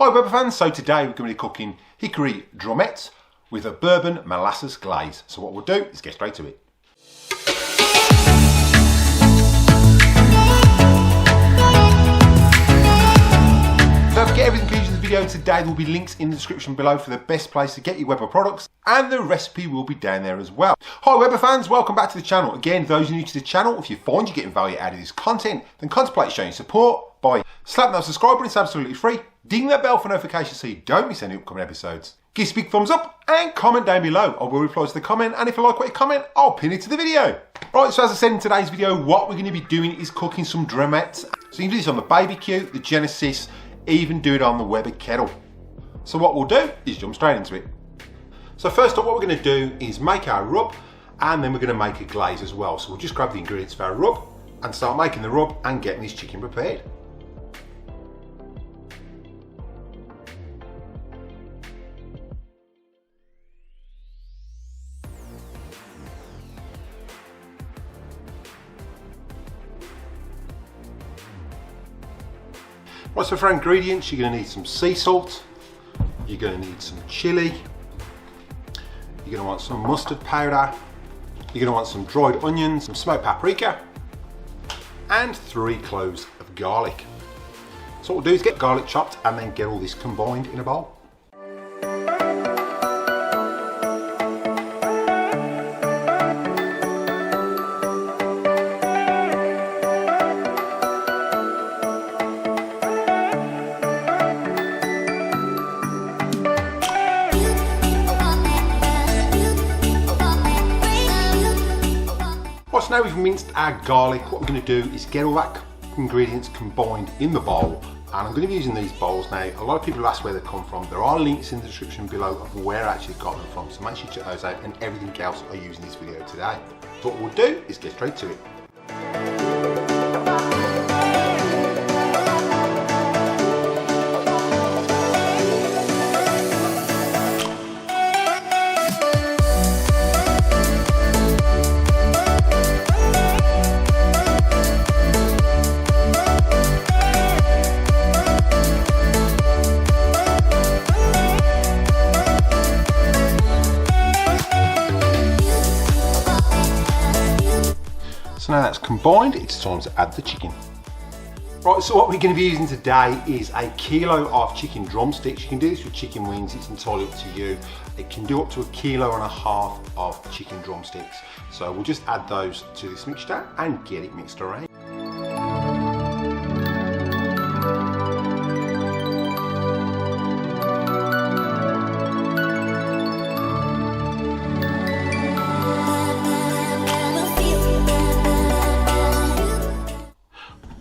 Hi Weber fans, so today we're going to be cooking Hickory Drumettes with a Bourbon Molasses Glaze. So what we'll do is get straight to it. Don't forget everything used in the video today, there will be links in the description below for the best place to get your Weber products, and the recipe will be down there as well. Hi Weber fans, welcome back to the channel. Again, those new to the channel, if you find you're getting value out of this content, then contemplate showing support by slapping that subscribe button, it's absolutely free. Ding that bell for notifications so you don't miss any upcoming episodes. Give us a big thumbs up and comment down below. I will reply to the comment, and if you like what you comment, I'll pin it to the video. Right, so as I said in today's video, what we're going to be doing is cooking some drumettes. So you can do this on the Baby Q, the Genesis, even do it on the Weber kettle. So what we'll do is jump straight into it. So first up, what we're going to do is make our rub, and then we're going to make a glaze as well. So we'll just grab the ingredients of our rub and start making the rub and getting this chicken prepared. Right, so for our ingredients, you're going to need some sea salt, you're going to need some chili, you're going to want some mustard powder, you're going to want some dried onions, some smoked paprika, and 3 cloves of garlic. So what we'll do is get garlic chopped and then get all this combined in a bowl. So now we've minced our garlic, what we're going to do is get all that ingredients combined in the bowl, and I'm going to be using these bowls now. A lot of people ask where they come from. There are links in the description below of where I actually got them from, so make sure you check those out, and everything else I use in this video today. So what we'll do is get straight to it. So now that's combined, it's time to add the chicken. Right, so what we're going to be using today is a kilo of chicken drumsticks. You can do this with chicken wings, it's entirely up to you. It can do up to 1.5 kilos of chicken drumsticks. So we'll just add those to this mixture and get it mixed around.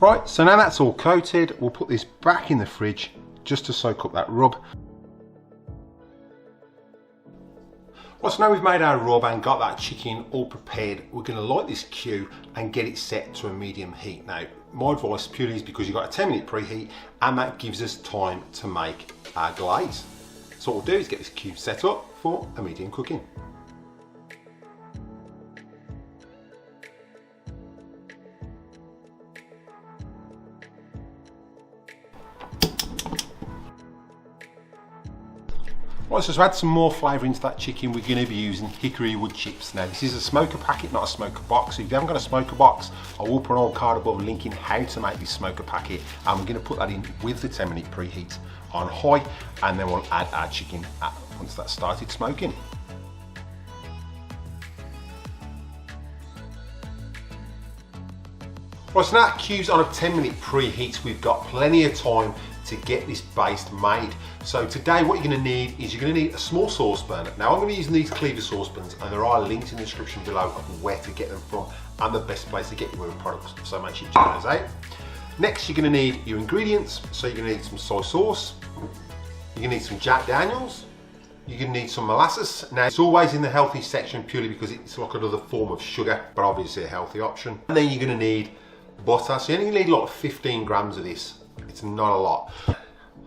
Right, so now that's all coated, we'll put this back in the fridge just to soak up that rub. Right, so now we've made our rub and got that chicken all prepared, we're going to light this Q and get it set to a medium heat. Now, my advice purely is because you've got a 10-minute preheat, and that gives us time to make our glaze. So what we'll do is get this Q set up for a medium cooking. Right, so to add some more flavour into that chicken, we're going to be using Hickory Woodchips. Now this is a smoker packet, not a smoker box. So if you haven't got a smoker box, I will put an old card above linking how to make this smoker packet, and we're going to put that in with the 10-minute preheat on high, and then we'll add our chicken once that's started smoking. Right, so now that Q's on a 10-minute preheat, we've got plenty of time to get this baste made. So today what you're going to need is you're going to need a small saucepan. Now I'm going to be using these cleaver saucepans, and there are links in the description below of where to get them from and the best place to get your Weber products, so make sure you check those out. Next you're going to need your ingredients, so you're going to need some soy sauce, you're going to need some Jack Daniels, you're going to need some molasses. Now it's always in the healthy section purely because it's like another form of sugar, but obviously a healthy option. And then you're going to need butter, so you only need like 15 grams of this. It's not a lot.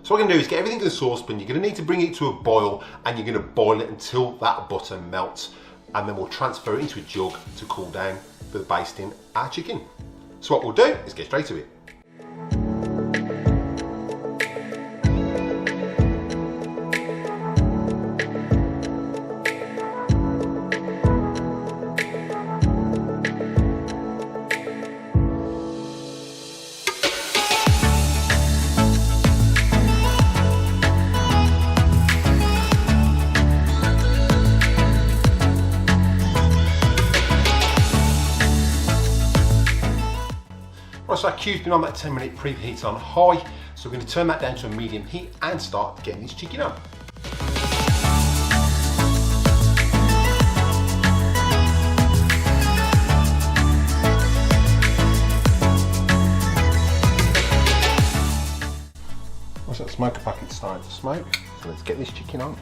So what we're going to do is get everything to the saucepan. You're going to need to bring it to a boil, and you're going to boil it until that butter melts, and then we'll transfer it into a jug to cool down for basting our chicken. So what we'll do is get straight to it. so our queue's been on that 10-minute preheat on high, so we're going to turn that down to a medium heat and start getting this chicken up. What's that smoker packet starting to smoke? So let's get this chicken on.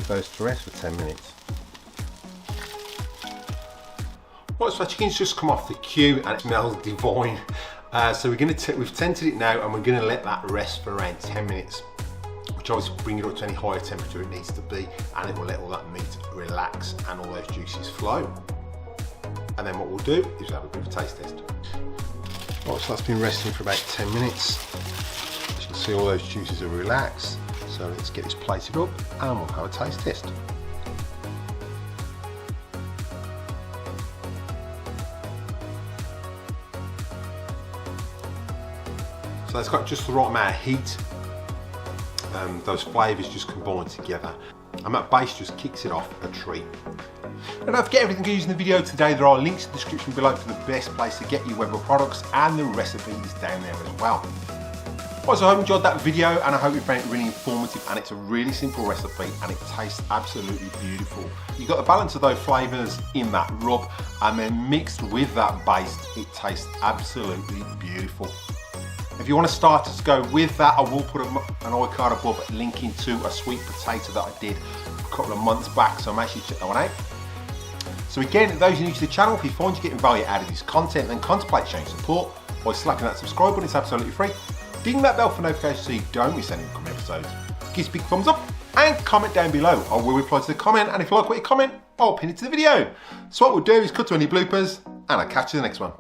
Those to rest for 10 minutes. Right, so our chicken's just come off the queue and it smells divine. So we've tented it now and we're going to let that rest for around 10 minutes, which obviously will bring it up to any higher temperature it needs to be, and it will let all that meat relax and all those juices flow. And then what we'll do is have a bit of a taste test. Right, so that's been resting for about 10 minutes. As you can see, all those juices are relaxed. So let's get this plated up and we'll have a taste test. So it's got just the right amount of heat. Those flavours just combine together. And that base just kicks it off a treat. And don't forget everything you use in the video today. There are links in the description below for the best place to get your Weber products, and the recipe is down there as well. Well, so I hope you enjoyed that video and I hope you found it really informative, and it's a really simple recipe and it tastes absolutely beautiful. You've got the balance of those flavours in that rub, and then mixed with that base, it tastes absolutely beautiful. If you want to start to go with that, I will put an iCard above linking to a sweet potato that I did a couple of months back, so make sure you check that one out. So again, those new to the channel, if you find you're getting value out of this content, then contemplate showing support by slapping that subscribe button. It's absolutely free. Ding that bell for notifications so you don't miss any upcoming episodes. Give us a big thumbs up and comment down below. I will reply to the comment, and if you like what you comment, I'll pin it to the video. So what we'll do is cut to any bloopers, and I'll catch you in the next one.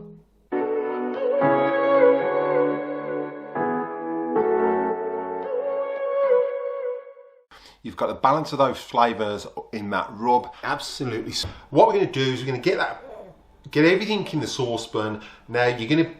You've got the balance of those flavours in that rub. Absolutely. What we're going to do is we're going to get everything in the saucepan. Now you're going to